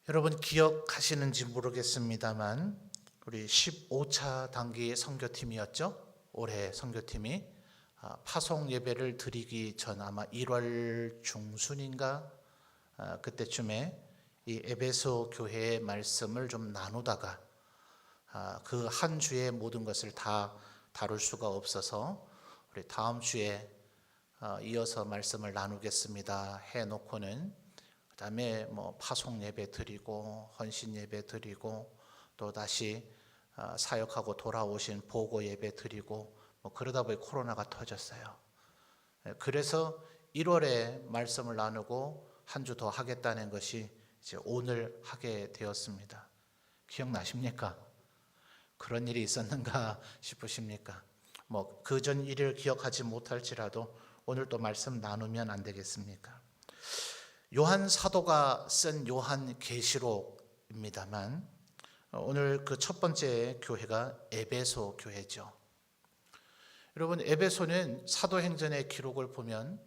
여러분 기억하시는지 모르겠습니다만 우리 15차 단기 선교팀이었죠. 올해 선교팀이 파송 예배를 드리기 전 아마 1월 중순인가 그때쯤에 이 에베소 교회의 말씀을 좀 나누다가 그 한 주의 모든 것을 다 다룰 수가 없어서 우리 다음 주에 이어서 말씀을 나누겠습니다 해놓고는 그 다음에 파송 예배 드리고 헌신 예배 드리고 또 다시 사역하고 돌아오신 보고 예배 드리고 그러다 보니 코로나가 터졌어요. 그래서 1월에 말씀을 나누고 한 주 더 하겠다는 것이 이제 오늘 하게 되었습니다. 기억나십니까? 그런 일이 있었는가 싶으십니까? 그 전 일을 기억하지 못할지라도 오늘 또 말씀 나누면 안 되겠습니까? 요한 사도가 쓴 요한 계시록입니다만 오늘 그 첫 번째 교회가 에베소 교회죠. 여러분 에베소는 사도행전의 기록을 보면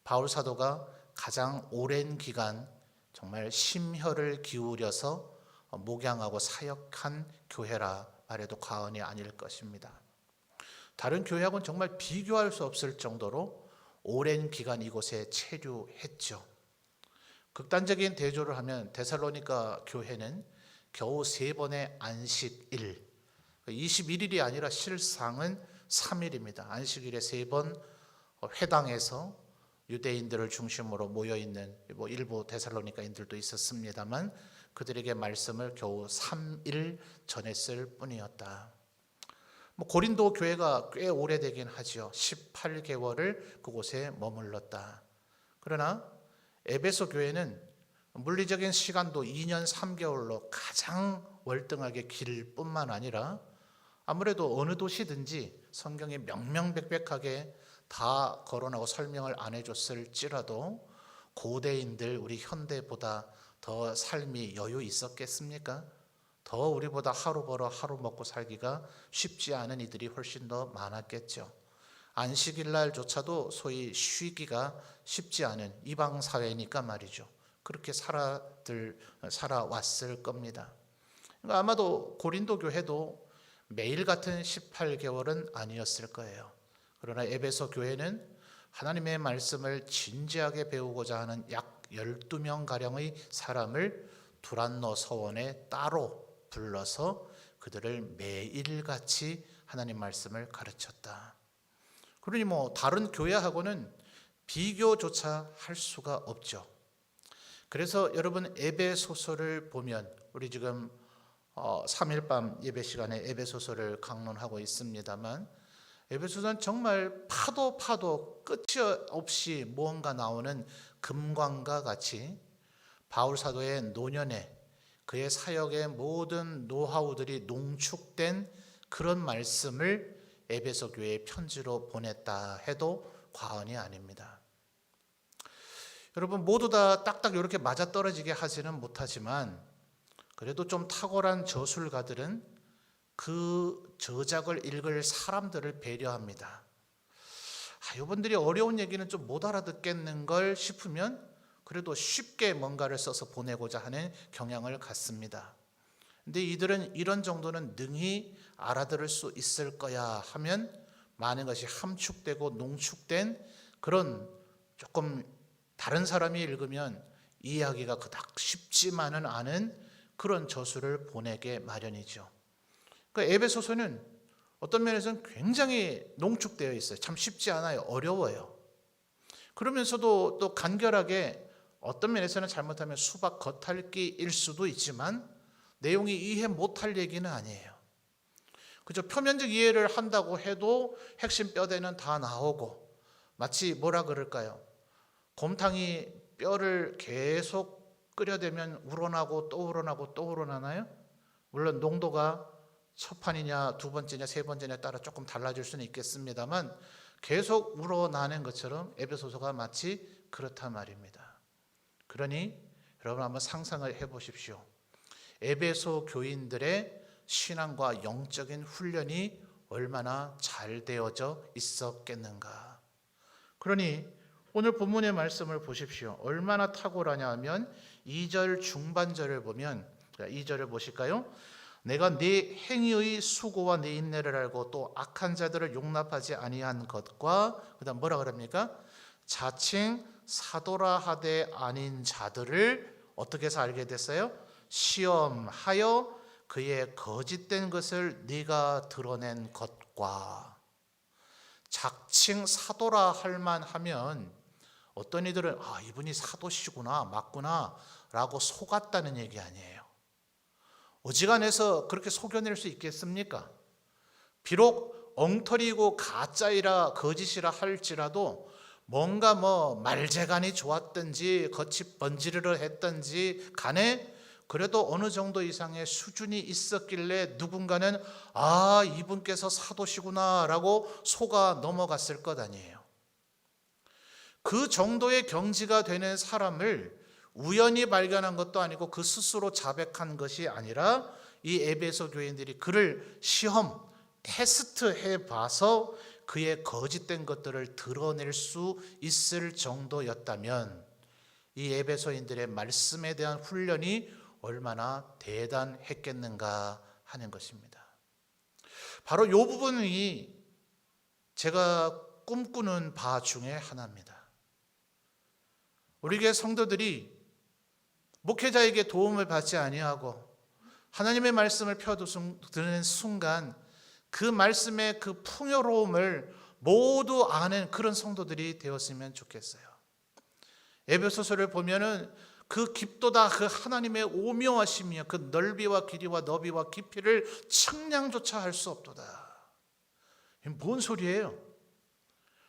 바울 사도가 가장 오랜 기간 정말 심혈을 기울여서 목양하고 사역한 교회라 말해도 과언이 아닐 것입니다. 다른 교회하고는 정말 비교할 수 없을 정도로 오랜 기간 이곳에 체류했죠. 극단적인 대조를 하면 데살로니가 교회는 겨우 3번의 안식일, 21일이 아니라 실상은 3일입니다. 안식일에 3번 회당에서 유대인들을 중심으로 모여있는 일부 데살로니가인들도 있었습니다만 그들에게 말씀을 겨우 3일 전했을 뿐이었다. 고린도 교회가 꽤 오래되긴 하죠. 18개월을 그곳에 머물렀다. 그러나 에베소 교회는 물리적인 시간도 2년 3개월로 가장 월등하게 길 뿐만 아니라 아무래도 어느 도시든지 성경에 명명백백하게 다 거론하고 설명을 안 해줬을지라도 고대인들 우리 현대보다 더 삶이 여유 있었겠습니까? 더 우리보다 하루 벌어 하루 먹고 살기가 쉽지 않은 이들이 훨씬 더 많았겠죠. 안식일 날조차도 소위 쉬기가 쉽지 않은 이방 사회니까 말이죠. 그렇게 살아왔을 겁니다. 그러니까 아마도 고린도 교회도 매일 같은 18개월은 아니었을 거예요. 그러나 에베소 교회는 하나님의 말씀을 진지하게 배우고자 하는 약 12명가량의 사람을 두란노 서원에 따로 불러서 그들을 매일같이 하나님 말씀을 가르쳤다. 그러니 다른 교회하고는 비교조차 할 수가 없죠. 그래서 여러분 에베소서를 보면 우리 지금 3일 밤 예배 시간에 에베소서를 강론하고 있습니다만 에베소서는 정말 파도 끝이 없이 무언가 나오는 금광과 같이 바울 사도의 노년에 그의 사역의 모든 노하우들이 농축된 그런 말씀을 에베소 교회에 편지로 보냈다 해도 과언이 아닙니다. 여러분 모두 다 딱딱 이렇게 맞아떨어지게 하지는 못하지만 그래도 좀 탁월한 저술가들은 그 저작을 읽을 사람들을 배려합니다. 이분들이 어려운 얘기는 좀 못 알아듣겠는 걸 싶으면 그래도 쉽게 뭔가를 써서 보내고자 하는 경향을 갖습니다. 근데 이들은 이런 정도는 능히 알아들을 수 있을 거야 하면 많은 것이 함축되고 농축된 그런 조금 다른 사람이 읽으면 이해하기가 그닥 쉽지만은 않은 그런 저술을 보내게 마련이죠. 그러니까 에베소서는 어떤 면에서는 굉장히 농축되어 있어요. 참 쉽지 않아요. 어려워요. 그러면서도 또 간결하게 어떤 면에서는 잘못하면 수박 겉핥기일 수도 있지만 내용이 이해 못할 얘기는 아니에요. 그저 표면적 이해를 한다고 해도 핵심 뼈대는 다 나오고 마치 뭐라 그럴까요? 곰탕이 뼈를 계속 끓여대면 우러나고 또 우러나고 또 우러나나요? 물론 농도가 첫 판이냐 두 번째냐 세 번째냐에 따라 조금 달라질 수는 있겠습니다만 계속 우러나는 것처럼 에베소서가 마치 그렇단 말입니다. 그러니 여러분 한번 상상을 해보십시오. 에베소 교인들의 신앙과 영적인 훈련이 얼마나 잘 되어져 있었겠는가. 그러니 오늘 본문의 말씀을 보십시오. 얼마나 탁월하냐 하면 2절 중반절을 보면 2절을 보실까요? 내가 네 행위의 수고와 네 인내를 알고 또 악한 자들을 용납하지 아니한 것과 그다음 뭐라 그럽니까? 자칭 사도라 하되 아닌 자들을 어떻게 해서 알게 됐어요? 시험하여 그의 거짓된 것을 네가 드러낸 것과. 자칭 사도라 할 만하면 어떤 이들은 이분이 사도시구나 맞구나 라고 속았다는 얘기 아니에요. 어지간해서 그렇게 속여낼 수 있겠습니까? 비록 엉터리고 가짜이라 거짓이라 할지라도 뭔가 말재간이 좋았든지 겉이 번지르르 했든지 간에 그래도 어느 정도 이상의 수준이 있었길래 누군가는 이분께서 사도시구나 라고 속아 넘어갔을 것 아니에요. 그 정도의 경지가 되는 사람을 우연히 발견한 것도 아니고 그 스스로 자백한 것이 아니라 이 에베소 교인들이 그를 시험, 테스트해 봐서 그의 거짓된 것들을 드러낼 수 있을 정도였다면 이 에베소인들의 말씀에 대한 훈련이 얼마나 대단했겠는가 하는 것입니다. 바로 이 부분이 제가 꿈꾸는 바 중에 하나입니다. 우리 교회 성도들이 목회자에게 도움을 받지 아니하고 하나님의 말씀을 펴드는 순간 그 말씀의 그 풍요로움을 모두 아는 그런 성도들이 되었으면 좋겠어요. 에베소서를 보면은 그 깊도다 그 하나님의 오묘하심이여 그 넓이와 길이와 너비와 깊이를 측량조차 할 수 없도다. 뭔 소리예요?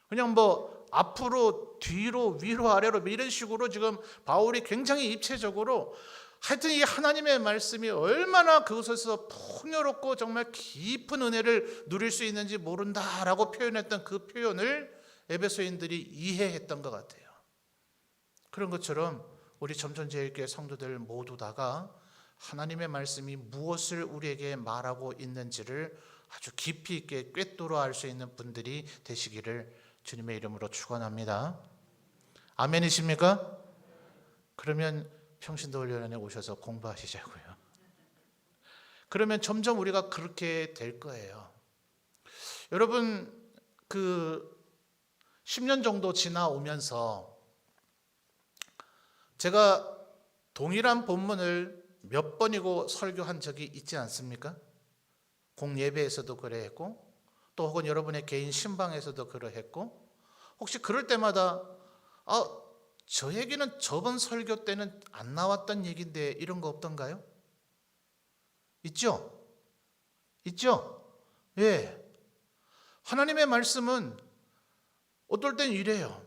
그냥 앞으로 뒤로 위로 아래로 이런 식으로 지금 바울이 굉장히 입체적으로 하여튼 이 하나님의 말씀이 얼마나 그것에서 풍요롭고 정말 깊은 은혜를 누릴 수 있는지 모른다라고 표현했던 그 표현을 에베소인들이 이해했던 것 같아요. 그런 것처럼 우리 점천제일교회 성도들 모두 다가 하나님의 말씀이 무엇을 우리에게 말하고 있는지를 아주 깊이 있게 꿰뚫어 알 수 있는 분들이 되시기를 주님의 이름으로 축원합니다. 아멘이십니까? 그러면 평신도훈련에 오셔서 공부하시자고요. 그러면 점점 우리가 그렇게 될 거예요. 여러분 10년 정도 지나오면서 제가 동일한 본문을 몇 번이고 설교한 적이 있지 않습니까? 공예배에서도 그러했고 또 혹은 여러분의 개인 신방에서도 그러했고 혹시 그럴 때마다 저 얘기는 저번 설교 때는 안 나왔던 얘기인데 이런 거 없던가요? 있죠? 있죠? 예. 하나님의 말씀은 어떨 땐 이래요.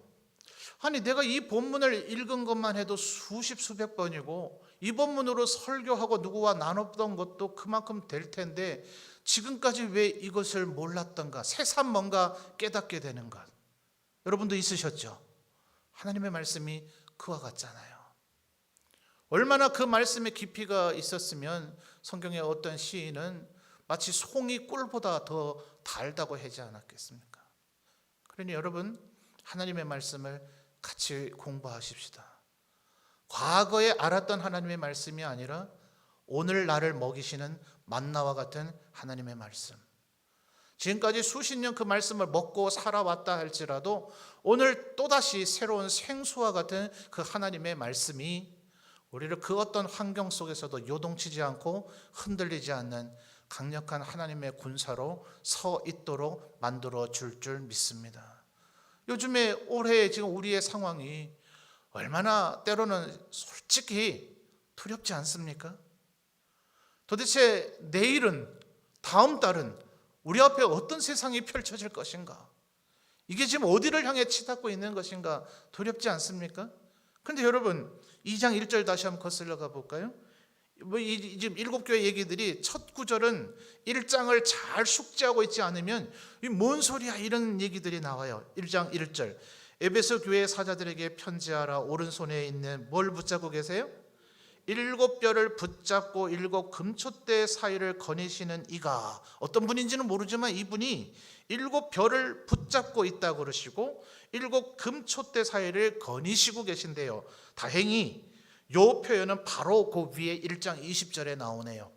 아니 내가 이 본문을 읽은 것만 해도 수십 수백 번이고 이 본문으로 설교하고 누구와 나눴던 것도 그만큼 될 텐데 지금까지 왜 이것을 몰랐던가 새삼 뭔가 깨닫게 되는 것 여러분도 있으셨죠? 하나님의 말씀이 그와 같잖아요. 얼마나 그 말씀의 깊이가 있었으면 성경의 어떤 시인은 마치 송이 꿀보다 더 달다고 하지 않았겠습니까? 그러니 여러분 하나님의 말씀을 같이 공부하십시다. 과거에 알았던 하나님의 말씀이 아니라 오늘 나를 먹이시는 만나와 같은 하나님의 말씀. 지금까지 수십 년 그 말씀을 먹고 살아왔다 할지라도 오늘 또다시 새로운 생수와 같은 그 하나님의 말씀이 우리를 그 어떤 환경 속에서도 요동치지 않고 흔들리지 않는 강력한 하나님의 군사로 서 있도록 만들어 줄 믿습니다. 요즘에 올해 지금 우리의 상황이 얼마나 때로는 솔직히 두렵지 않습니까? 도대체 내일은 다음 달은 우리 앞에 어떤 세상이 펼쳐질 것인가? 이게 지금 어디를 향해 치닫고 있는 것인가 두렵지 않습니까? 그런데 여러분 2장 1절 다시 한번 거슬러 가볼까요? 지금 7교회 얘기들이 첫 구절은 1장을 잘 숙지하고 있지 않으면 뭔 소리야 이런 얘기들이 나와요. 1장 1절 에베소 교회 사자들에게 편지하라. 오른손에 있는 뭘 붙잡고 계세요? 7뼈를 붙잡고 7 금촛대 사이를 거니시는 이가 어떤 분인지는 모르지만 이분이 7뼈를 붙잡고 있다고 그러시고 일곱 금촛대 사이를 거니시고 계신데요. 다행히 요 표현은 바로 그 위에 1장 20절에 나오네요.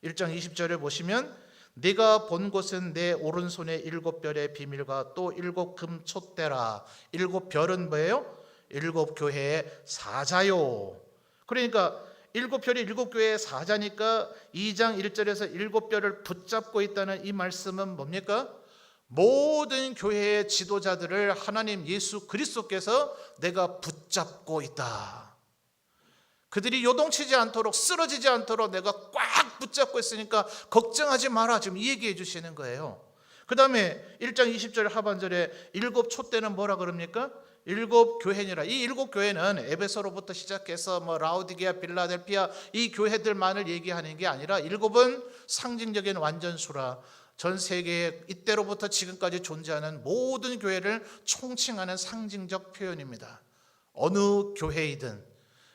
1장 20절에 보시면 네가 본 곳은 내 오른손의 일곱 별의 비밀과 또 일곱 금촛대라. 일곱 별은 뭐예요? 일곱 교회의 사자요. 그러니까 일곱 별이 일곱 교회의 사자니까 2장 1절에서 일곱 별을 붙잡고 있다는 이 말씀은 뭡니까? 모든 교회의 지도자들을 하나님 예수 그리스도께서 내가 붙잡고 있다. 그들이 요동치지 않도록 쓰러지지 않도록 내가 꽉 붙잡고 있으니까 걱정하지 마라. 지금 이 얘기해 주시는 거예요. 그 다음에 1장 20절 하반절에 일곱 촛대는 뭐라 그럽니까? 일곱 교회니라. 이 일곱 교회는 에베소로부터 시작해서 라우디게아, 빌라델피아 이 교회들만을 얘기하는 게 아니라 일곱은 상징적인 완전수라. 전 세계에 이때로부터 지금까지 존재하는 모든 교회를 총칭하는 상징적 표현입니다. 어느 교회이든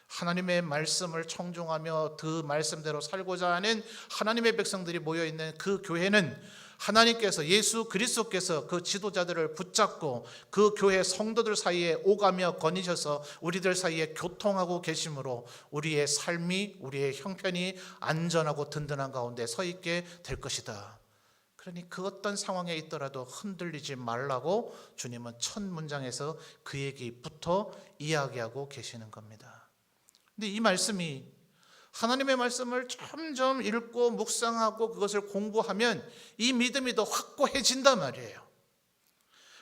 하나님의 말씀을 청종하며 그 말씀대로 살고자 하는 하나님의 백성들이 모여있는 그 교회는 하나님께서 예수 그리스도께서 그 지도자들을 붙잡고 그 교회 성도들 사이에 오가며 거니셔서 우리들 사이에 교통하고 계심으로 우리의 삶이 우리의 형편이 안전하고 든든한 가운데 서 있게 될 것이다. 그러니 그 어떤 상황에 있더라도 흔들리지 말라고 주님은 첫 문장에서 그 얘기부터 이야기하고 계시는 겁니다. 근데 이 말씀이 하나님의 말씀을 점점 읽고 묵상하고 그것을 공부하면 이 믿음이 더 확고해진단 말이에요.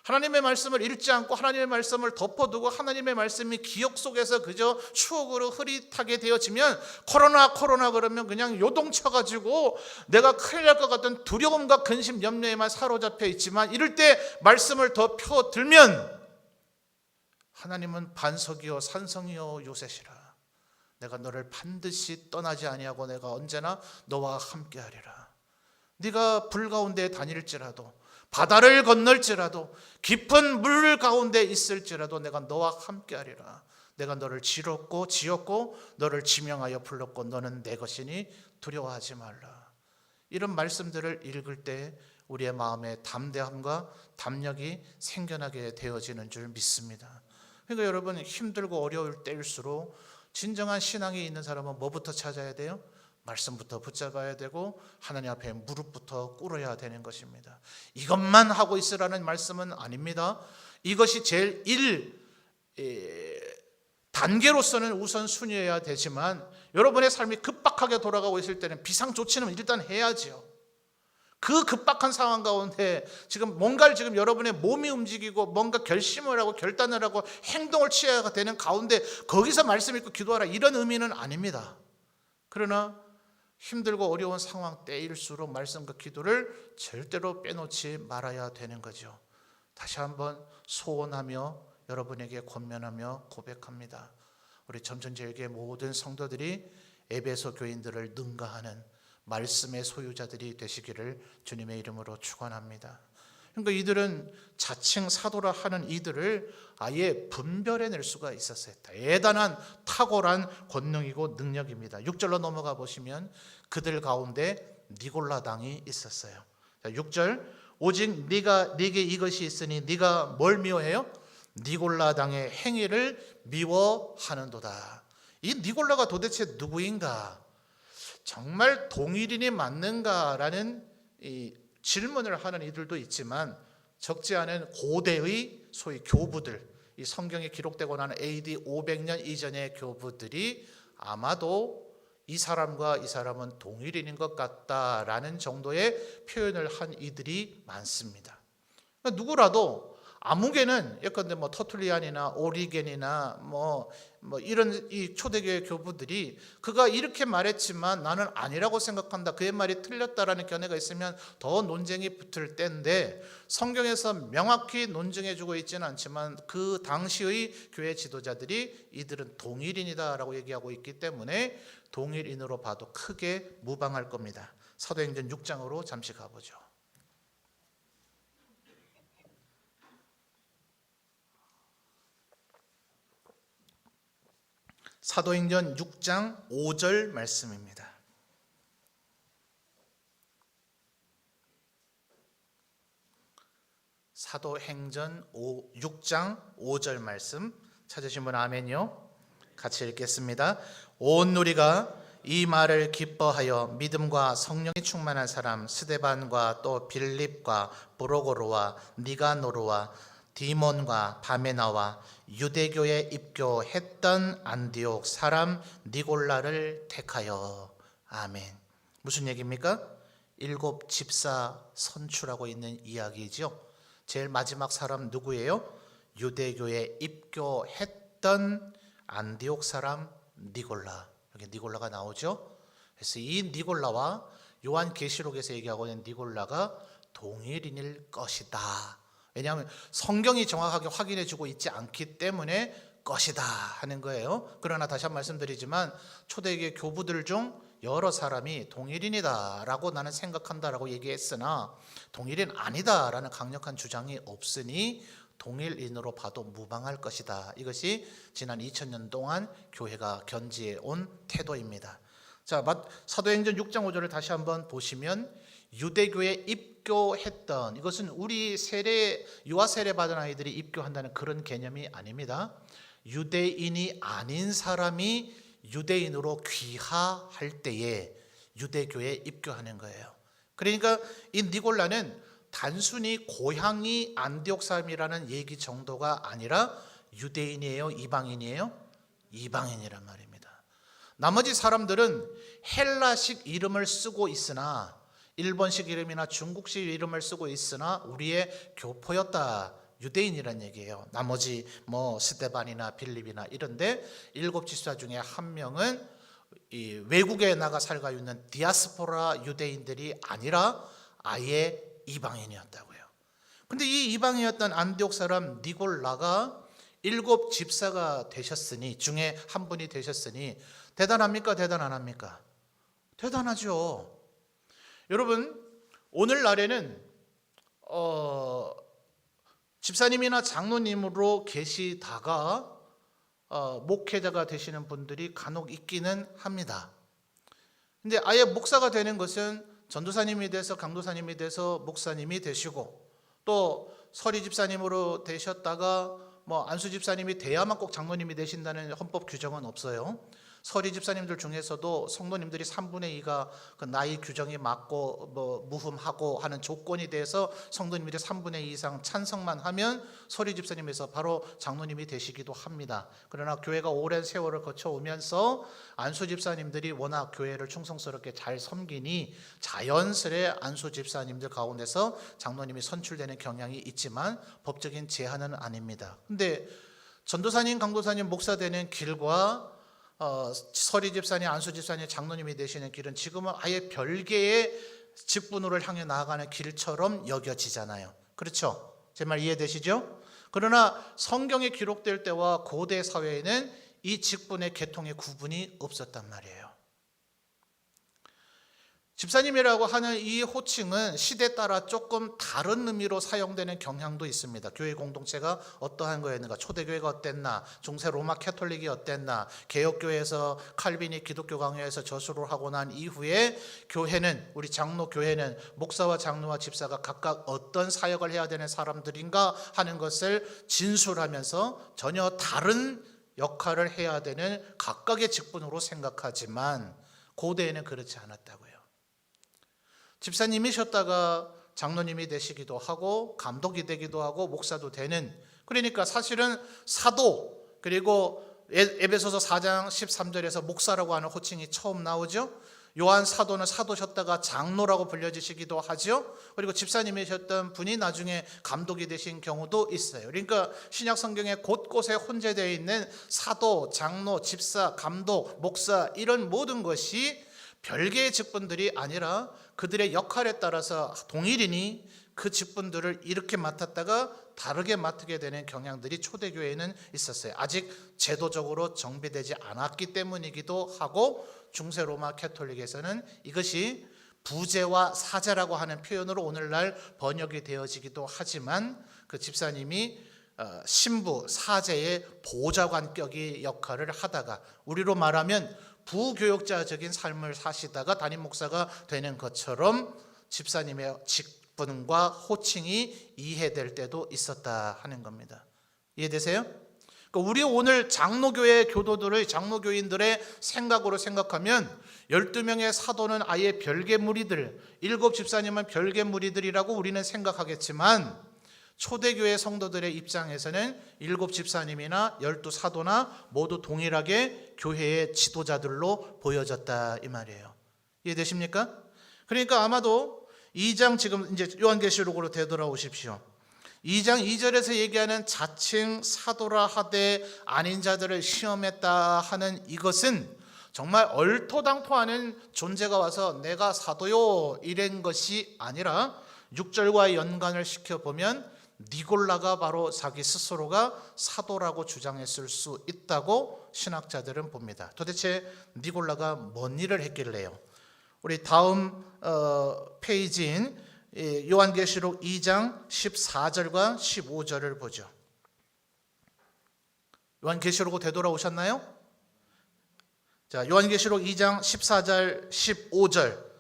하나님의 말씀을 읽지 않고 하나님의 말씀을 덮어두고 하나님의 말씀이 기억 속에서 그저 추억으로 흐릿하게 되어지면 코로나 그러면 그냥 요동쳐가지고 내가 큰일 날 것 같은 두려움과 근심 염려에만 사로잡혀 있지만 이럴 때 말씀을 더 펴들면 하나님은 반석이요 산성이요 요새시라. 내가 너를 반드시 떠나지 아니하고 내가 언제나 너와 함께하리라. 네가 불 가운데 다닐지라도 바다를 건널지라도 깊은 물 가운데 있을지라도 내가 너와 함께하리라. 내가 너를 지었고 너를 지명하여 불렀고 너는 내 것이니 두려워하지 말라. 이런 말씀들을 읽을 때 우리의 마음에 담대함과 담력이 생겨나게 되어지는 줄 믿습니다. 그러니까 여러분 힘들고 어려울 때일수록 진정한 신앙이 있는 사람은 뭐부터 찾아야 돼요? 말씀부터 붙잡아야 되고 하나님 앞에 무릎부터 꿇어야 되는 것입니다. 이것만 하고 있으라는 말씀은 아닙니다. 이것이 제일 1단계로서는 우선순위여야 되지만 여러분의 삶이 급박하게 돌아가고 있을 때는 비상조치는 일단 해야죠. 그 급박한 상황 가운데 지금 뭔가를 지금 여러분의 몸이 움직이고 뭔가 결심을 하고 결단을 하고 행동을 취해야 되는 가운데 거기서 말씀 읽고 기도하라 이런 의미는 아닙니다. 그러나 힘들고 어려운 상황 때일수록 말씀과 기도를 절대로 빼놓지 말아야 되는 거죠. 다시 한번 소원하며 여러분에게 권면하며 고백합니다. 우리 점천제일교회 모든 성도들이 에베소 교인들을 능가하는 말씀의 소유자들이 되시기를 주님의 이름으로 축원합니다. 그러니까 이들은 자칭 사도라 하는 이들을 아예 분별해낼 수가 있었어요. 대단한 탁월한 권능이고 능력입니다. 6절로 넘어가 보시면 그들 가운데 니골라 당이 있었어요. 6절 오직 네게 이것이 있으니 네가 뭘 미워해요? 니골라 당의 행위를 미워하는도다. 이 니골라가 도대체 누구인가? 정말 동일인이 맞는가라는 이 질문을 하는 이들도 있지만 적지 않은 고대의 소위 교부들, 이 성경에 기록되고 나는 AD 500년 이전의 교부들이 아마도 이 사람과 이 사람은 동일인인 것 같다라는 정도의 표현을 한 이들이 많습니다. 그러니까 누구라도 아무개는 예컨대 터툴리안이나 오리겐이나 이런 이 초대교회 교부들이 그가 이렇게 말했지만 나는 아니라고 생각한다. 그의 말이 틀렸다라는 견해가 있으면 더 논쟁이 붙을 때인데 성경에서 명확히 논증해주고 있지는 않지만 그 당시의 교회 지도자들이 이들은 동일인이다라고 얘기하고 있기 때문에 동일인으로 봐도 크게 무방할 겁니다. 사도행전 6장으로 잠시 가보죠. 사도행전 6장 5절 말씀입니다. 사도행전 6장 5절 말씀 찾으신 분 아멘요. 같이 읽겠습니다. 온 누리가 이 말을 기뻐하여 믿음과 성령이 충만한 사람 스데반과 또 빌립과 브로고로와 니가노르와 디몬과 바메나와 유대교에 입교했던 안디옥 사람 니골라를 택하여. 아멘. 무슨 얘기입니까? 7 집사 선출하고 있는 이야기죠. 제일 마지막 사람 누구예요? 유대교에 입교했던 안디옥 사람 니골라. 여기 니골라가 나오죠. 그래서 이 니골라와 요한계시록에서 얘기하고 있는 니골라가 동일인일 것이다. 왜냐하면 성경이 정확하게 확인해 주고 있지 않기 때문에 것이다 하는 거예요. 그러나 다시 한번 말씀드리지만 초대교회 교부들 중 여러 사람이 동일인이다 라고 나는 생각한다 라고 얘기했으나 동일인 아니다 라는 강력한 주장이 없으니 동일인으로 봐도 무방할 것이다. 이것이 지난 2000년 동안 교회가 견지해 온 태도입니다. 자, 사도행전 6장 5절을 다시 한번 보시면 유대교에 입교했던, 이것은 우리 유아 세례 받은 아이들이 입교한다는 그런 개념이 아닙니다. 유대인이 아닌 사람이 유대인으로 귀화할 때에 유대교에 입교하는 거예요. 그러니까 이 니골라는 단순히 고향이 안디옥 사람이라는 얘기 정도가 아니라 유대인이에요, 이방인이에요? 이방인이란 말입니다. 나머지 사람들은 헬라식 이름을 쓰고 있으나, 일본식 이름이나 중국식 이름을 쓰고 있으나 우리의 교포였다, 유대인이란 얘기예요. 나머지 스데반이나 빌립이나 이런데 7 집사 중에 한 명은 이 외국에 나가 살고 있는 디아스포라 유대인들이 아니라 아예 이방인이었다고요. 근데 이 이방인이었던 안디옥 사람 니골라가 7 집사가 되셨으니, 중에 한 분이 되셨으니 대단합니까? 대단 안 합니까? 대단하죠. 여러분, 오늘날에는 집사님이나 장로님으로 계시다가 목회자가 되시는 분들이 간혹 있기는 합니다. 근데 아예 목사가 되는 것은 전도사님이 돼서 강도사님이 돼서 목사님이 되시고, 또 서리 집사님으로 되셨다가 안수 집사님이 돼야만 꼭 장로님이 되신다는 헌법 규정은 없어요. 서리 집사님들 중에서도 성도님들이 3분의 2가 그 나이 규정이 맞고 무흠하고 하는 조건이 돼서 성도님들이 3분의 2 이상 찬성만 하면 서리 집사님에서 바로 장로님이 되시기도 합니다. 그러나 교회가 오랜 세월을 거쳐오면서 안수 집사님들이 워낙 교회를 충성스럽게 잘 섬기니 자연스레 안수 집사님들 가운데서 장로님이 선출되는 경향이 있지만 법적인 제한은 아닙니다. 근데 전도사님, 강도사님, 목사 되는 길과 서리 집사님, 안수 집사님, 장로님이 되시는 길은 지금은 아예 별개의 직분으로 향해 나아가는 길처럼 여겨지잖아요. 그렇죠? 제 말 이해되시죠? 그러나 성경에 기록될 때와 고대 사회에는 이 직분의 계통의 구분이 없었단 말이에요. 집사님이라고 하는 이 호칭은 시대에 따라 조금 다른 의미로 사용되는 경향도 있습니다. 교회 공동체가 어떠한 거였는가, 초대교회가 어땠나, 중세 로마 캐톨릭이 어땠나, 개혁교회에서 칼빈이 기독교 강요에서 저수를 하고 난 이후에 교회는, 우리 장로교회는 목사와 장로와 집사가 각각 어떤 사역을 해야 되는 사람들인가 하는 것을 진술하면서 전혀 다른 역할을 해야 되는 각각의 직분으로 생각하지만 고대에는 그렇지 않았다고요. 집사님이셨다가 장로님이 되시기도 하고 감독이 되기도 하고 목사도 되는, 그러니까 사실은 사도, 그리고 에베소서 4장 13절에서 목사라고 하는 호칭이 처음 나오죠. 요한 사도는 사도셨다가 장로라고 불려지시기도 하죠. 그리고 집사님이셨던 분이 나중에 감독이 되신 경우도 있어요. 그러니까 신약 성경에 곳곳에 혼재되어 있는 사도, 장로, 집사, 감독, 목사, 이런 모든 것이 별개의 직분들이 아니라 그들의 역할에 따라서 동일인이 그 직분들을 이렇게 맡았다가 다르게 맡게 되는 경향들이 초대교회에는 있었어요. 아직 제도적으로 정비되지 않았기 때문이기도 하고, 중세 로마 캐톨릭에서는 이것이 부제와 사제라고 하는 표현으로 오늘날 번역이 되어지기도 하지만, 그 집사님이 신부, 사제의 보좌관격의 역할을 하다가, 우리로 말하면 부교역자적인 삶을 사시다가 담임 목사가 되는 것처럼 집사님의 직분과 호칭이 이해될 때도 있었다 하는 겁니다. 이해되세요? 그러니까 우리 오늘 장로교회 교도들의 장로교인들의 생각으로 생각하면 12명의 사도는 아예 별개 무리들, 7 집사님은 별개 무리들이라고 우리는 생각하겠지만 초대교회 성도들의 입장에서는 7 집사님이나 12 사도나 모두 동일하게 교회의 지도자들로 보여졌다 이 말이에요. 이해되십니까? 그러니까 아마도 2장 지금 이제 요한계시록으로 되돌아오십시오. 2장 2절에서 얘기하는 자칭 사도라 하되 아닌 자들을 시험했다 하는 이것은 정말 얼토당토하는 존재가 와서 내가 사도요 이런 것이 아니라 6절과 연관을 시켜보면 니골라가 바로 자기 스스로가 사도라고 주장했을 수 있다고 신학자들은 봅니다. 도대체 니골라가 뭔 일을 했길래요? 우리 다음 페이지인 요한계시록 2장 14절과 15절을 보죠. 요한계시록으로 되돌아오셨나요? 자, 요한계시록 2장 14절 15절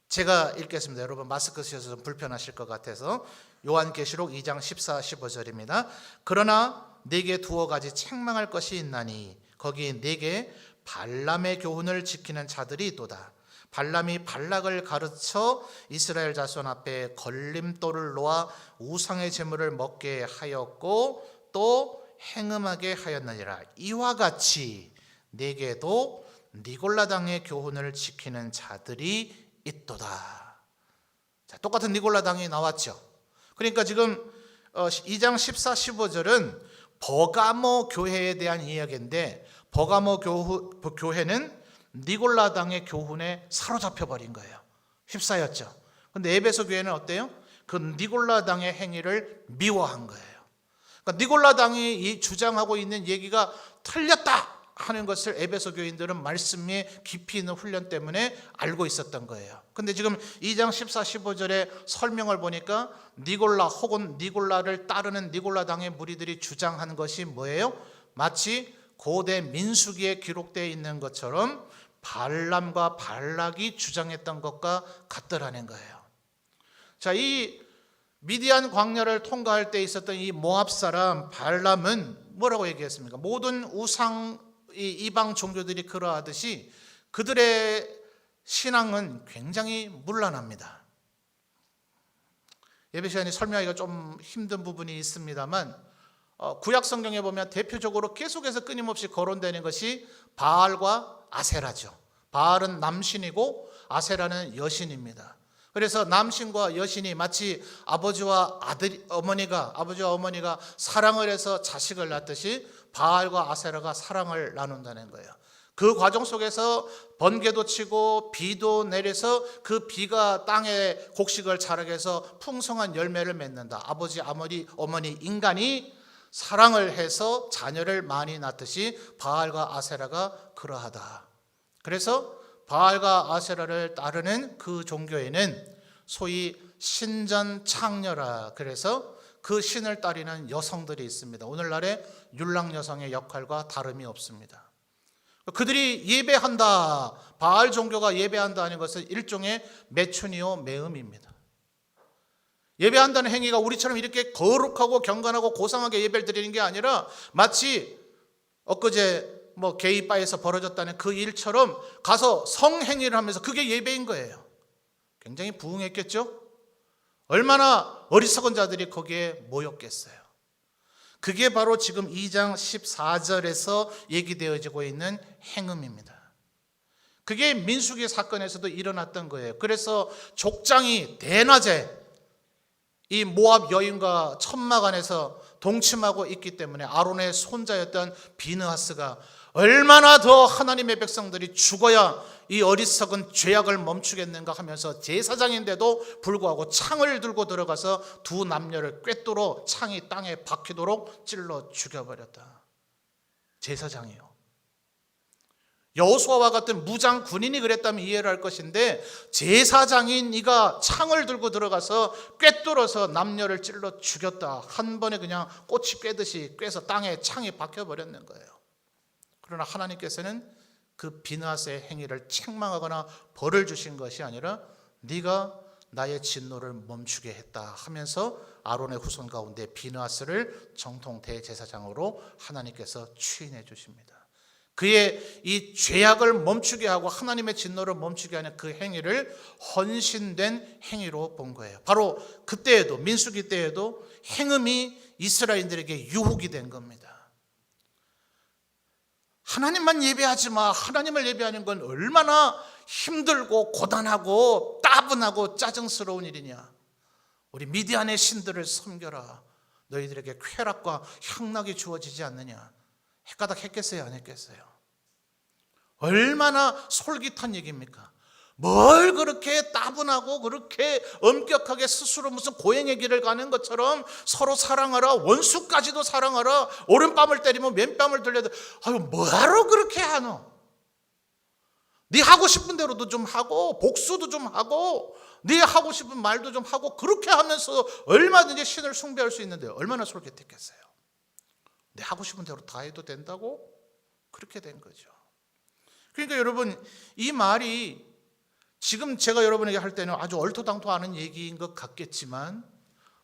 제가 읽겠습니다. 여러분 마스크 쓰셔서 좀 불편하실 것 같아서 요한계시록 2장 14, 15절입니다. 그러나 네게 두어 가지 책망할 것이 있나니 거기 네게 발람의 교훈을 지키는 자들이 있도다. 발람이 발락을 가르쳐 이스라엘 자손 앞에 걸림돌을 놓아 우상의 제물을 먹게 하였고 또 행음하게 하였느니라. 이와 같이 네게도 니골라당의 교훈을 지키는 자들이 있도다. 자, 똑같은 니골라당이 나왔죠. 그러니까 지금 2장 14, 15절은 버가모 교회에 대한 이야기인데 버가모 교회는 니골라당의 교훈에 사로잡혀 버린 거예요. 휩싸였죠. 그런데 에베소 교회는 어때요? 그 니골라당의 행위를 미워한 거예요. 그러니까 니골라당이 주장하고 있는 얘기가 틀렸다 하는 것을 에베소 교인들은 말씀에 깊이 있는 훈련 때문에 알고 있었던 거예요. 근데 지금 2장 14, 15절의 설명을 보니까 니골라 혹은 니골라를 따르는 니골라당의 무리들이 주장한 것이 뭐예요? 마치 고대 민수기에 기록되어 있는 것처럼 발람과 발락이 주장했던 것과 같더라는 거예요. 자, 이 미디안 광야를 통과할 때 있었던 이 모압 사람 발람은 뭐라고 얘기했습니까? 모든 우상 이방 종교들이 그러하듯이 그들의 신앙은 굉장히 문란합니다. 예배 시간에 설명하기가 좀 힘든 부분이 있습니다만 구약 성경에 보면 대표적으로 계속해서 끊임없이 거론되는 것이 바알과 아세라죠. 바알은 남신이고 아세라는 여신입니다. 그래서 남신과 여신이 마치 아버지와 어머니가 사랑을 해서 자식을 낳듯이 바알과 아세라가 사랑을 나눈다는 거예요. 그 과정 속에서 번개도 치고 비도 내려서 그 비가 땅에 곡식을 자라게 해서 풍성한 열매를 맺는다. 아버지, 어머니 인간이 사랑을 해서 자녀를 많이 낳듯이 바알과 아세라가 그러하다. 그래서 바알과 아세라를 따르는 그 종교에는 소위 신전창녀라, 그래서 그 신을 따르는 여성들이 있습니다. 오늘날의 율랑 여성의 역할과 다름이 없습니다. 그들이 예배한다, 바알 종교가 예배한다 하는 것은 일종의 매춘이요 매음입니다. 예배한다는 행위가 우리처럼 이렇게 거룩하고 경건하고 고상하게 예배를 드리는 게 아니라 마치 엊그제 게이바에서 벌어졌다는 그 일처럼 가서 성행위를 하면서 그게 예배인 거예요. 굉장히 부응했겠죠? 얼마나 어리석은 자들이 거기에 모였겠어요. 그게 바로 지금 2장 14절에서 얘기되어지고 있는 행음입니다. 그게 민수기 사건에서도 일어났던 거예요. 그래서 족장이 대낮에 이 모압 여인과 천막 안에서 동침하고 있기 때문에 아론의 손자였던 비느하스가 얼마나 더 하나님의 백성들이 죽어야 이 어리석은 죄악을 멈추겠는가 하면서 제사장인데도 불구하고 창을 들고 들어가서 두 남녀를 꿰뚫어 창이 땅에 박히도록 찔러 죽여버렸다. 제사장이요. 여호수아와 같은 무장 군인이 그랬다면 이해를 할 것인데 제사장인 이가 창을 들고 들어가서 꿰뚫어서 남녀를 찔러 죽였다. 한 번에 그냥 꽃이 꿰듯이 꿰서 땅에 창이 박혀버렸는 거예요. 그러나 하나님께서는 그 비느하스의 행위를 책망하거나 벌을 주신 것이 아니라 네가 나의 진노를 멈추게 했다 하면서 아론의 후손 가운데 비느하스를 정통 대제사장으로 하나님께서 추인해 주십니다. 그의 이 죄악을 멈추게 하고 하나님의 진노를 멈추게 하는 그 행위를 헌신된 행위로 본 거예요. 바로 그때에도, 민수기 때에도 행음이 이스라엘인들에게 유혹이 된 겁니다. 하나님만 예배하지 마. 하나님을 예배하는 건 얼마나 힘들고 고단하고 따분하고 짜증스러운 일이냐. 우리 미디안의 신들을 섬겨라. 너희들에게 쾌락과 향락이 주어지지 않느냐. 헷가닥 했겠어요, 안 했겠어요? 얼마나 솔깃한 얘기입니까? 뭘 그렇게 따분하고 그렇게 엄격하게 스스로 무슨 고행의 길을 가는 것처럼 서로 사랑하라, 원수까지도 사랑하라, 오른뺨을 때리면 맨뺨을 들려도 아유 뭐하러 그렇게 하노? 네 하고 싶은 대로도 좀 하고 복수도 좀 하고 네 하고 싶은 말도 좀 하고 그렇게 하면서 얼마든지 신을 숭배할 수 있는데 얼마나 솔깃했겠어요? 네 하고 싶은 대로 다 해도 된다고? 그렇게 된 거죠. 그러니까 여러분 이 말이 지금 제가 여러분에게 할 때는 아주 얼토당토하는 얘기인 것 같겠지만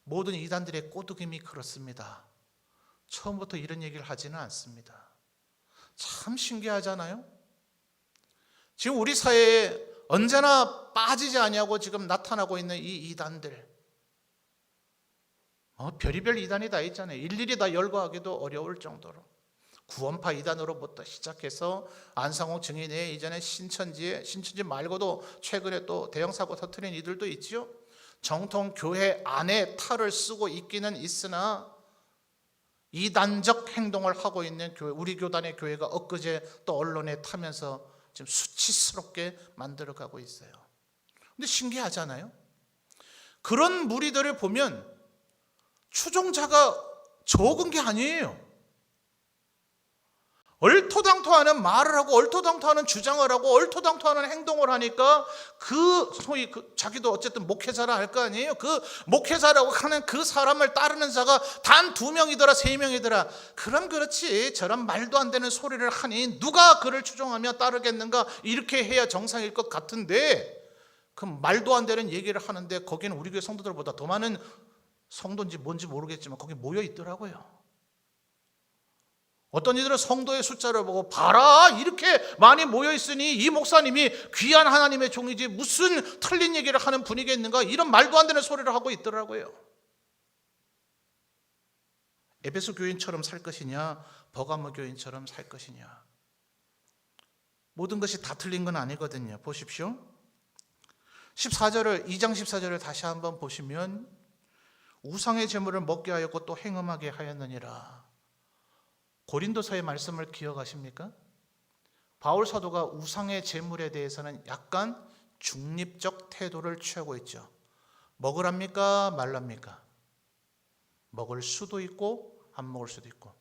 모든 이단들의 꼬드김이 그렇습니다. 처음부터 이런 얘기를 하지는 않습니다. 참 신기하잖아요. 지금 우리 사회에 언제나 빠지지 아니하고 지금 나타나고 있는 이 이단들, 별의별 이단이 다 있잖아요. 일일이 다 열거하기도 어려울 정도로 구원파 이단으로부터 시작해서 안상홍 증인회 이전에 신천지 말고도 최근에 또 대형 사고 터뜨린 이들도 있죠. 정통 교회 안에 탈을 쓰고 있기는 있으나 이단적 행동을 하고 있는 교회, 우리 교단의 교회가 엊그제 또 언론에 타면서 지금 수치스럽게 만들어가고 있어요. 근데 신기하잖아요. 그런 무리들을 보면 추종자가 적은 게 아니에요. 얼토당토하는 말을 하고 얼토당토하는 주장을 하고 얼토당토하는 행동을 하니까 소위 자기도 어쨌든 목회자라 할 거 아니에요. 그 목회자라고 하는 그 사람을 따르는 자가 단 2명이더라 3명이더라. 그럼 그렇지 저런 말도 안 되는 소리를 하니 누가 그를 추종하며 따르겠는가. 이렇게 해야 정상일 것 같은데 그 말도 안 되는 얘기를 하는데 거기는 우리 교회 성도들보다 더 많은 성도인지 뭔지 모르겠지만 거기 모여 있더라고요. 어떤 이들은 성도의 숫자를 보고 봐라 이렇게 많이 모여있으니 이 목사님이 귀한 하나님의 종이지 무슨 틀린 얘기를 하는 분이겠는가 이런 말도 안 되는 소리를 하고 있더라고요. 에베소 교인처럼 살 것이냐 버가모 교인처럼 살 것이냐 모든 것이 다 틀린 건 아니거든요. 보십시오. 2장 14절을 다시 한번 보시면 우상의 제물을 먹게 하였고 또 행음하게 하였느니라. 고린도서의 말씀을 기억하십니까? 바울 사도가 우상의 제물에 대해서는 약간 중립적 태도를 취하고 있죠. 먹으랍니까 말랍니까? 먹을 수도 있고 안 먹을 수도 있고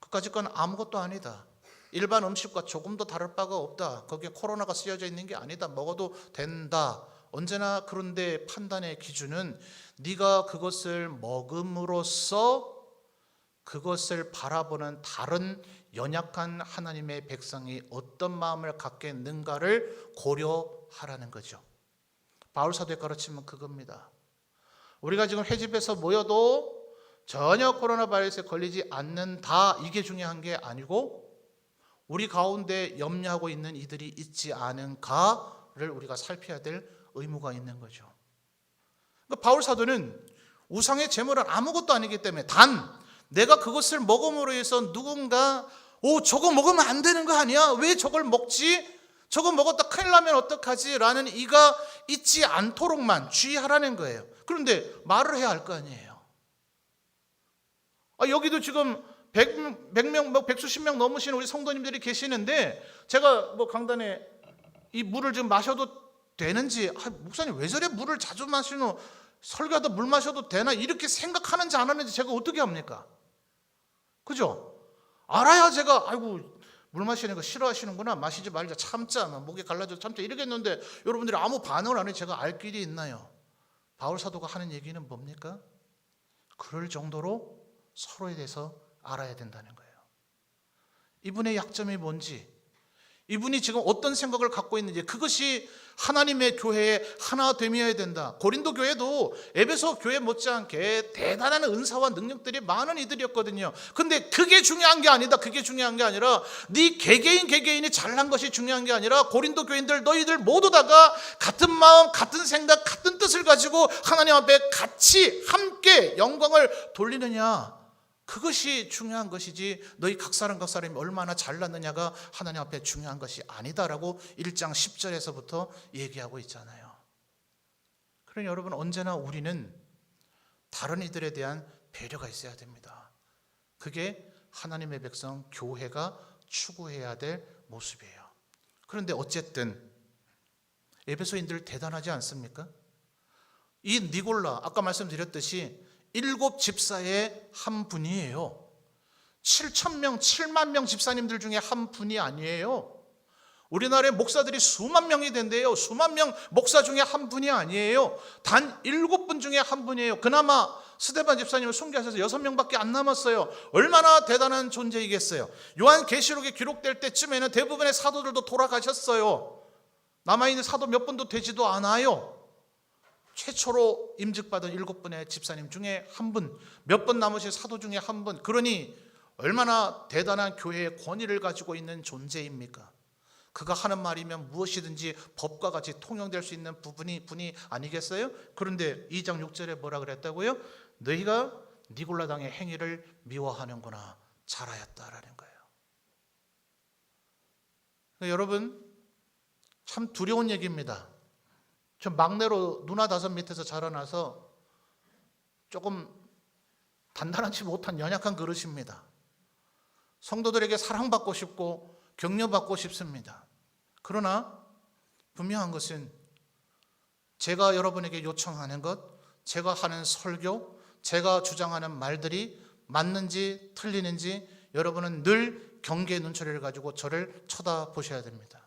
그까짓 건 아무것도 아니다. 일반 음식과 조금 더 다를 바가 없다. 거기에 코로나가 쓰여져 있는 게 아니다. 먹어도 된다. 언제나 그런데 판단의 기준은 네가 그것을 먹음으로써 그것을 바라보는 다른 연약한 하나님의 백성이 어떤 마음을 갖겠는가를 고려하라는 거죠. 바울 사도의 가르침은 그겁니다. 우리가 지금 회집에서 모여도 전혀 코로나 바이러스에 걸리지 않는다 이게 중요한 게 아니고 우리 가운데 염려하고 있는 이들이 있지 않은가를 우리가 살펴야 될 의무가 있는 거죠. 그러니까 바울 사도는 우상의 제물은 아무것도 아니기 때문에 단 내가 그것을 먹음으로 해서 누군가 저거 먹으면 안 되는 거 아니야? 왜 저걸 먹지? 저거 먹었다 큰일 나면 어떡하지? 라는 이가 있지 않도록만 주의하라는 거예요. 그런데 말을 해야 할 거 아니에요. 여기도 지금 100명, 100수십 명 넘으신 우리 성도님들이 계시는데 제가 강단에 이 물을 좀 마셔도 되는지 목사님 왜 저래 물을 자주 마시노? 설교하다 물 마셔도 되나? 이렇게 생각하는지 안 하는지 제가 어떻게 합니까? 그죠? 알아야 제가 물 마시는 거 싫어하시는구나 마시지 말자 참자 목에 갈라져 참자 이러겠는데 여러분들이 아무 반응을 안 해 제가 알 길이 있나요? 바울 사도가 하는 얘기는 뭡니까? 그럴 정도로 서로에 대해서 알아야 된다는 거예요. 이분의 약점이 뭔지 이분이 지금 어떤 생각을 갖고 있는지, 그것이 하나님의 교회의 하나됨이어야 된다. 고린도 교회도 에베소 교회 못지않게 대단한 은사와 능력들이 많은 이들이었거든요. 근데 그게 중요한 게 아니다. 그게 중요한 게 아니라 네 개개인이 잘난 것이 중요한 게 아니라 고린도 교인들 너희들 모두 다가 같은 마음, 같은 생각, 같은 뜻을 가지고 하나님 앞에 같이 함께 영광을 돌리느냐, 그것이 중요한 것이지 너희 각 사람이 얼마나 잘났느냐가 하나님 앞에 중요한 것이 아니다라고 1장 10절에서부터 얘기하고 있잖아요. 그러니 여러분, 언제나 우리는 다른 이들에 대한 배려가 있어야 됩니다. 그게 하나님의 백성 교회가 추구해야 될 모습이에요. 그런데 어쨌든 에베소인들 대단하지 않습니까? 이 니골라, 아까 말씀드렸듯이 7 집사의 한 분이에요. 7,000명, 7만 명 집사님들 중에 한 분이 아니에요. 우리나라의 목사들이 수만 명이 된대요. 수만 명 목사 중에 한 분이 아니에요. 단 7분 중에 한 분이에요. 그나마 스데반 집사님을 순교하셔서 6명밖에 안 남았어요. 얼마나 대단한 존재이겠어요. 요한계시록에 기록될 때쯤에는 대부분의 사도들도 돌아가셨어요. 남아있는 사도 몇 분도 되지도 않아요. 최초로 임직받은 7분의 집사님 중에 한 분, 몇 분 남으신 사도 중에 한 분. 그러니 얼마나 대단한 교회의 권위를 가지고 있는 존재입니까? 그가 하는 말이면 무엇이든지 법과 같이 통용될 수 있는 분이 아니겠어요? 그런데 2장 6절에 뭐라 그랬다고요? 너희가 니골라 당의 행위를 미워하는구나, 잘하였다라는 거예요. 그러니까 여러분, 참 두려운 얘기입니다. 저 막내로 누나 5 밑에서 자라나서 조금 단단하지 못한 연약한 그릇입니다. 성도들에게 사랑받고 싶고 격려받고 싶습니다. 그러나 분명한 것은 제가 여러분에게 요청하는 것, 제가 하는 설교, 제가 주장하는 말들이 맞는지 틀리는지 여러분은 늘 경계의 눈초리를 가지고 저를 쳐다보셔야 됩니다.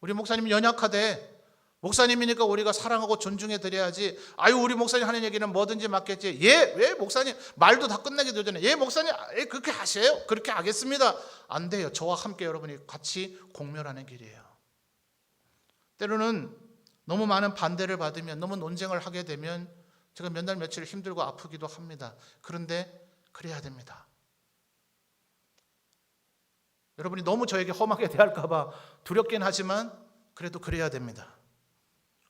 우리 목사님이 연약하되 목사님이니까 우리가 사랑하고 존중해 드려야지. 아유, 우리 목사님 하는 얘기는 뭐든지 맞겠지. 왜 목사님 말도 다 끝내게 되잖아요. 목사님 그렇게 하세요. 그렇게 하겠습니다. 안 돼요. 저와 함께 여러분이 같이 공멸하는 길이에요. 때로는 너무 많은 반대를 받으면, 너무 논쟁을 하게 되면 제가 몇 날 며칠 힘들고 아프기도 합니다. 그런데 그래야 됩니다. 여러분이 너무 저에게 험하게 대할까 봐 두렵긴 하지만 그래도 그래야 됩니다.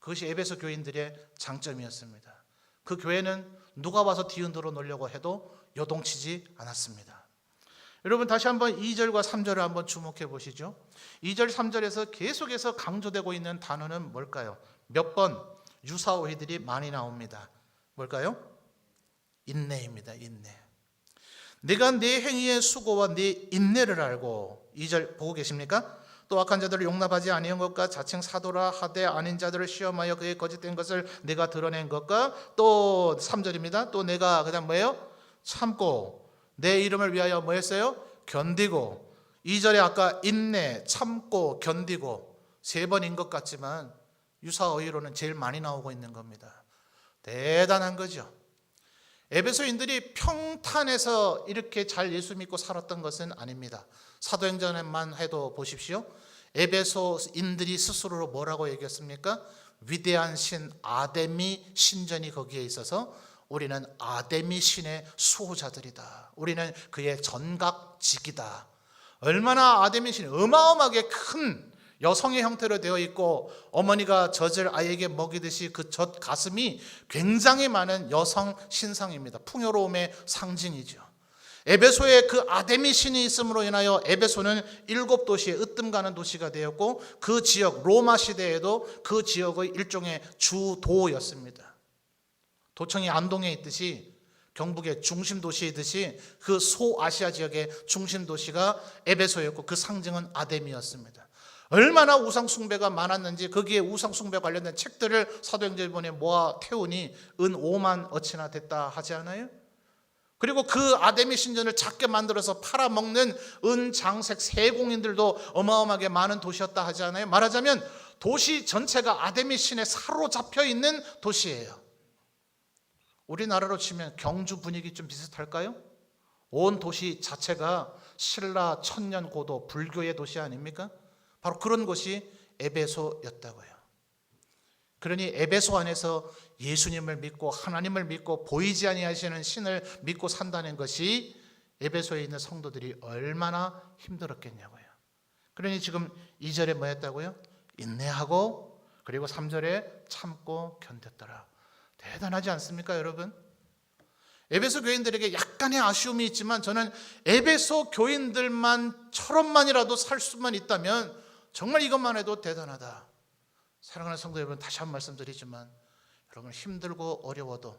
그것이 에베소 교인들의 장점이었습니다. 그 교회는 누가 와서 뒤흔들어 놓으려고 해도 요동치지 않았습니다. 여러분, 다시 한번 2절과 3절을 한번 주목해 보시죠. 2절 3절에서 계속해서 강조되고 있는 단어는 뭘까요? 몇 번 유사어휘들이 많이 나옵니다. 뭘까요? 인내입니다. 인내. 내가 네 행위의 수고와 네 인내를 알고, 2절 보고 계십니까? 또 악한 자들을 용납하지 아니한 것과 자칭 사도라 하되 아닌 자들을 시험하여 그의 거짓된 것을 내가 드러낸 것과, 또 3절입니다. 또 내가 그다음 뭐예요? 참고 내 이름을 위하여 뭐 했어요? 견디고. 2절에 아까 인내, 참고, 견디고 3번인 것 같지만 유사어휘로는 제일 많이 나오고 있는 겁니다. 대단한 거죠. 에베소인들이 평탄해서 이렇게 잘 예수 믿고 살았던 것은 아닙니다. 사도행전만 해도 보십시오. 에베소인들이 스스로로 뭐라고 얘기했습니까? 위대한 신 아데미 신전이 거기에 있어서 우리는 아데미 신의 수호자들이다. 우리는 그의 전각직이다. 얼마나 아데미 신이 어마어마하게 큰 여성의 형태로 되어 있고, 어머니가 젖을 아이에게 먹이듯이 그 젖 가슴이 굉장히 많은 여성 신상입니다. 풍요로움의 상징이죠. 에베소에 그 아데미 신이 있음으로 인하여 에베소는 7도시의 으뜸가는 도시가 되었고, 그 지역 로마 시대에도 그 지역의 일종의 주도였습니다. 도청이 안동에 있듯이 경북의 중심 도시이듯이 그 소아시아 지역의 중심 도시가 에베소였고, 그 상징은 아데미였습니다. 얼마나 우상 숭배가 많았는지 거기에 우상 숭배 관련된 책들을 사도행전에 모아 태우니 은 5만 어치나 됐다 하지 않아요? 그리고 그 아데미 신전을 작게 만들어서 팔아먹는 은장색 세공인들도 어마어마하게 많은 도시였다 하지 않아요? 말하자면 도시 전체가 아데미 신에 사로잡혀 있는 도시예요. 우리나라로 치면 경주 분위기 좀 비슷할까요? 온 도시 자체가 신라 천년 고도 불교의 도시 아닙니까? 바로 그런 곳이 에베소였다고요. 그러니 에베소 안에서 예수님을 믿고 하나님을 믿고 보이지 아니하시는 신을 믿고 산다는 것이 에베소에 있는 성도들이 얼마나 힘들었겠냐고요. 그러니 지금 2절에 뭐 했다고요? 인내하고, 그리고 3절에 참고 견뎠더라. 대단하지 않습니까, 여러분? 에베소 교인들에게 약간의 아쉬움이 있지만 저는 에베소 교인들만처럼만이라도 살 수만 있다면 정말 이것만 해도 대단하다. 사랑하는 성도 여러분, 다시 한 번 말씀드리지만 여러분 힘들고 어려워도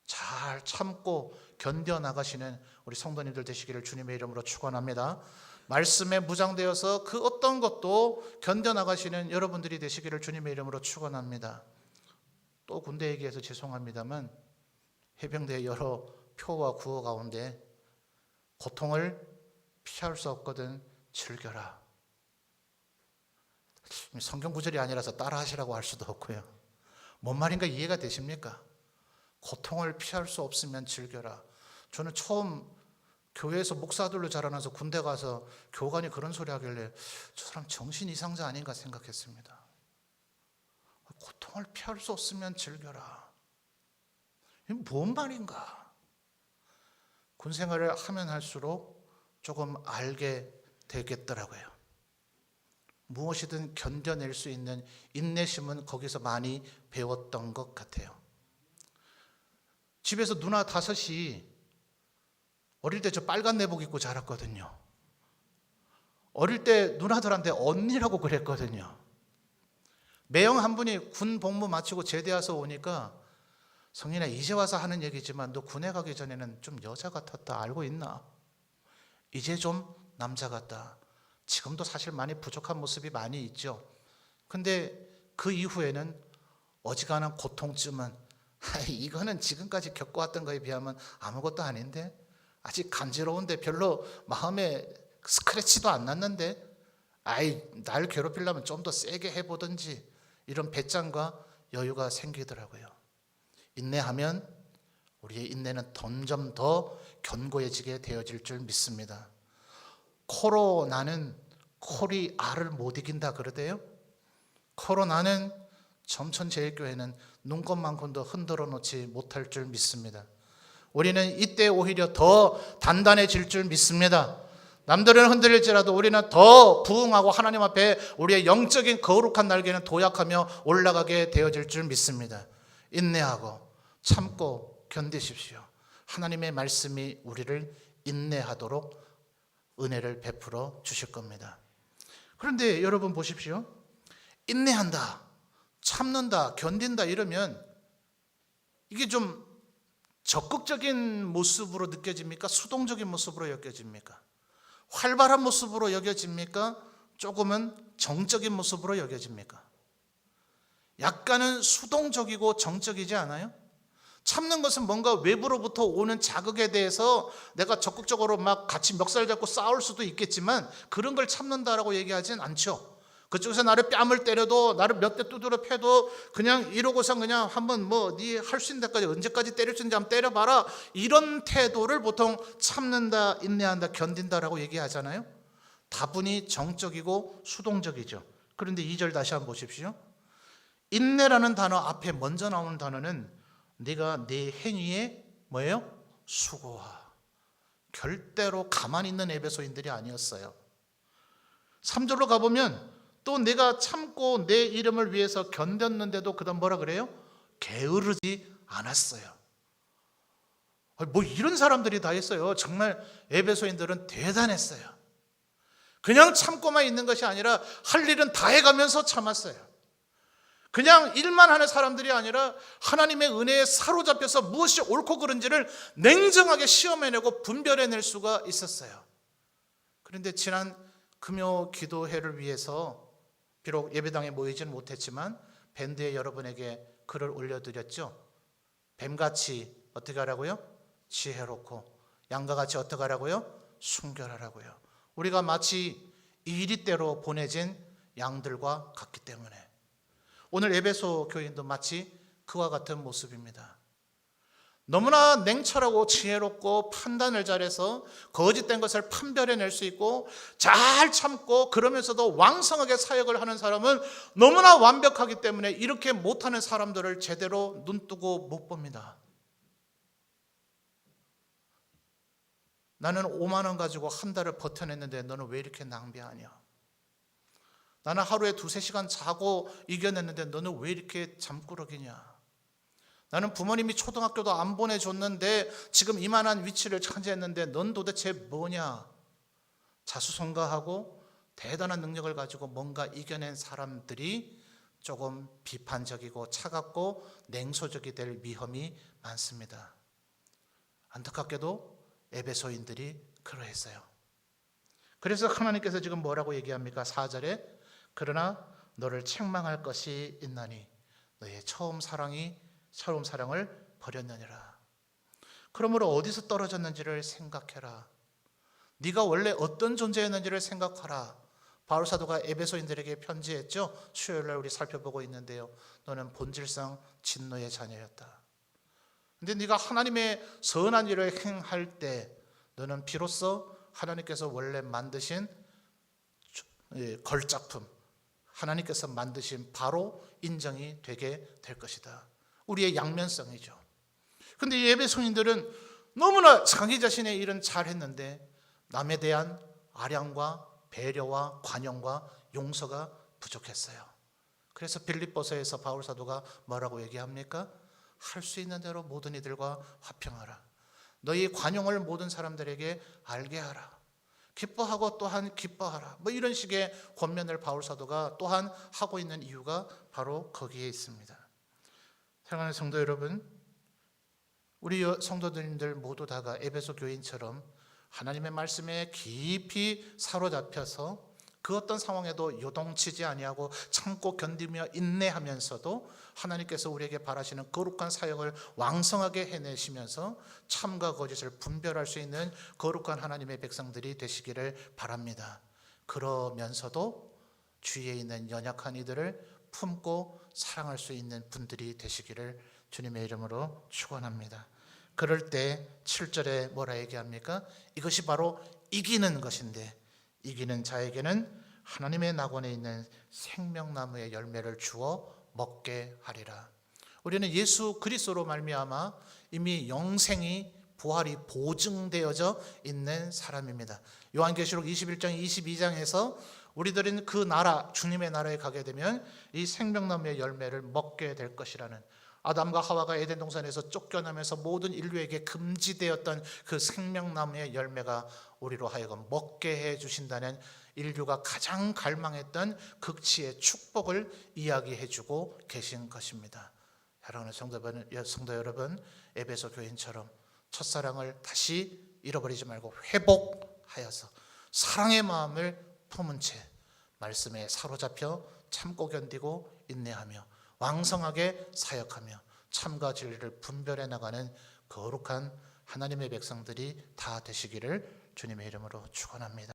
잘 참고 견뎌나가시는 우리 성도님들 되시기를 주님의 이름으로 축원합니다. 말씀에 무장되어서 그 어떤 것도 견뎌나가시는 여러분들이 되시기를 주님의 이름으로 축원합니다. 또 군대 얘기해서 죄송합니다만 해병대의 여러 표와 구호 가운데 고통을 피할 수 없거든 즐겨라. 성경 구절이 아니라서 따라하시라고 할 수도 없고요. 뭔 말인가 이해가 되십니까? 고통을 피할 수 없으면 즐겨라. 저는 처음 교회에서 목사들로 자라나서 군대 가서 교관이 그런 소리 하길래 저 사람 정신 이상자 아닌가 생각했습니다. 고통을 피할 수 없으면 즐겨라. 이게 뭔 말인가? 군 생활을 하면 할수록 조금 알게 되겠더라고요. 무엇이든 견뎌낼 수 있는 인내심은 거기서 많이 배웠던 것 같아요. 집에서 누나 5이 어릴 때 저 빨간 내복 입고 자랐거든요. 어릴 때 누나들한테 언니라고 그랬거든요. 매형 한 분이 군 복무 마치고 제대해서 오니까 성인아 이제 와서 하는 얘기지만 너 군에 가기 전에는 좀 여자 같았다. 알고 있나? 이제 좀 남자 같다. 지금도 사실 많이 부족한 모습이 많이 있죠. 근데 그 이후에는 어지간한 고통쯤은 이거는 지금까지 겪어왔던 거에 비하면 아무것도 아닌데, 아직 간지러운데 별로 마음에 스크래치도 안 났는데, 날 괴롭히려면 좀 더 세게 해보든지, 이런 배짱과 여유가 생기더라고요. 인내하면 우리의 인내는 점점 더 견고해지게 되어질 줄 믿습니다. 코로 나는 콜이 알을 못 이긴다 그러대요. 코로 나는 점천제일교회는 눈꽃만큼도 흔들어 놓지 못할 줄 믿습니다. 우리는 이때 오히려 더 단단해질 줄 믿습니다. 남들은 흔들릴지라도 우리는 더 부응하고 하나님 앞에 우리의 영적인 거룩한 날개는 도약하며 올라가게 되어질 줄 믿습니다. 인내하고 참고 견디십시오. 하나님의 말씀이 우리를 인내하도록 은혜를 베풀어 주실 겁니다. 그런데 여러분 보십시오. 인내한다, 참는다, 견딘다 이러면 이게 좀 적극적인 모습으로 느껴집니까? 수동적인 모습으로 여겨집니까? 활발한 모습으로 여겨집니까? 조금은 정적인 모습으로 여겨집니까? 약간은 수동적이고 정적이지 않아요? 참는 것은 뭔가 외부로부터 오는 자극에 대해서 내가 적극적으로 막 같이 멱살 잡고 싸울 수도 있겠지만 그런 걸 참는다라고 얘기하진 않죠. 그쪽에서 나를 뺨을 때려도 나를 몇 대 두드려 패도 그냥 이러고서 그냥 한번 네 할 수 있는 데까지 언제까지 때릴 수 있는지 한번 때려봐라, 이런 태도를 보통 참는다, 인내한다, 견딘다라고 얘기하잖아요. 다분히 정적이고 수동적이죠. 그런데 2절 다시 한번 보십시오. 인내라는 단어 앞에 먼저 나오는 단어는 네가 네 행위에 뭐예요? 수고하. 절대로 가만히 있는 에베소인들이 아니었어요. 3절로 가보면 또 내가 참고 내 이름을 위해서 견뎠는데도 그 다음 뭐라 그래요? 게으르지 않았어요. 뭐 이런 사람들이 다 있어요. 정말 에베소인들은 대단했어요. 그냥 참고만 있는 것이 아니라 할 일은 다 해가면서 참았어요. 그냥 일만 하는 사람들이 아니라 하나님의 은혜에 사로잡혀서 무엇이 옳고 그른지를 냉정하게 시험해내고 분별해낼 수가 있었어요. 그런데 지난 금요 기도회를 위해서 비록 예배당에 모이지는 못했지만 밴드에 여러분에게 글을 올려드렸죠. 뱀같이 어떻게 하라고요? 지혜롭고, 양과 같이 어떻게 하라고요? 순결하라고요. 우리가 마치 이리대로 보내진 양들과 같기 때문에 오늘 에베소 교인도 마치 그와 같은 모습입니다. 너무나 냉철하고 지혜롭고 판단을 잘해서 거짓된 것을 판별해낼 수 있고 잘 참고 그러면서도 왕성하게 사역을 하는 사람은 너무나 완벽하기 때문에 이렇게 못하는 사람들을 제대로 눈뜨고 못 봅니다. 나는 5만 원 가지고 한 달을 버텨냈는데 너는 왜 이렇게 낭비하냐? 나는 하루에 2-3시간 자고 이겨냈는데 너는 왜 이렇게 잠꾸러기냐? 나는 부모님이 초등학교도 안 보내줬는데 지금 이만한 위치를 차지했는데 넌 도대체 뭐냐? 자수성가하고 대단한 능력을 가지고 뭔가 이겨낸 사람들이 조금 비판적이고 차갑고 냉소적이 될 위험이 많습니다. 안타깝게도 에베소인들이 그러했어요. 그래서 하나님께서 지금 뭐라고 얘기합니까? 4절에 그러나 너를 책망할 것이 있나니 너의 처음 사랑을 버렸느니라. 그러므로 어디서 떨어졌는지를 생각해라. 네가 원래 어떤 존재였는지를 생각하라. 바울 사도가 에베소인들에게 편지했죠. 수요일날 우리 살펴보고 있는데요. 너는 본질상 진노의 자녀였다. 근데 네가 하나님의 선한 일을 행할 때 너는 비로소 하나님께서 원래 만드신 걸작품, 하나님께서 만드신 바로 인정이 되게 될 것이다. 우리의 양면성이죠. 근데 이 에베소인들은 너무나 자기 자신의 일은 잘했는데 남에 대한 아량과 배려와 관용과 용서가 부족했어요. 그래서 빌립보서에서 바울 사도가 뭐라고 얘기합니까? 할 수 있는 대로 모든 이들과 화평하라. 너희 관용을 모든 사람들에게 알게 하라. 기뻐하고 또한 기뻐하라. 뭐 이런 식의 권면을 바울 사도가 또한 하고 있는 이유가 바로 거기에 있습니다. 사랑하는 성도 여러분, 우리 성도님들 모두 다가 에베소 교인처럼 하나님의 말씀에 깊이 사로잡혀서 그 어떤 상황에도 요동치지 아니하고 참고 견디며 인내하면서도 하나님께서 우리에게 바라시는 거룩한 사역을 왕성하게 해내시면서 참과 거짓을 분별할 수 있는 거룩한 하나님의 백성들이 되시기를 바랍니다. 그러면서도 주위에 있는 연약한 이들을 품고 사랑할 수 있는 분들이 되시기를 주님의 이름으로 축원합니다. 그럴 때 7절에 뭐라 얘기합니까? 이것이 바로 이기는 것인데 이기는 자에게는 하나님의 낙원에 있는 생명나무의 열매를 주어 먹게 하리라. 우리는 예수 그리스도로 말미암아 이미 영생이 부활이 보증되어져 있는 사람입니다. 요한계시록 21장 22장에서 우리들은 그 나라 주님의 나라에 가게 되면 이 생명나무의 열매를 먹게 될 것이라는, 아담과 하와가 에덴 동산에서 쫓겨나면서 모든 인류에게 금지되었던 그 생명나무의 열매가 우리로 하여금 먹게 해 주신다는 인류가 가장 갈망했던 극치의 축복을 이야기해 주고 계신 것입니다. 사랑하는 성도 여러분, 에베소 교인처럼 첫사랑을 다시 잃어버리지 말고 회복하여서 사랑의 마음을 품은 채 말씀에 사로잡혀 참고 견디고 인내하며 왕성하게 사역하며 참과 진리를 분별해 나가는 거룩한 하나님의 백성들이 다 되시기를 주님의 이름으로 축원합니다.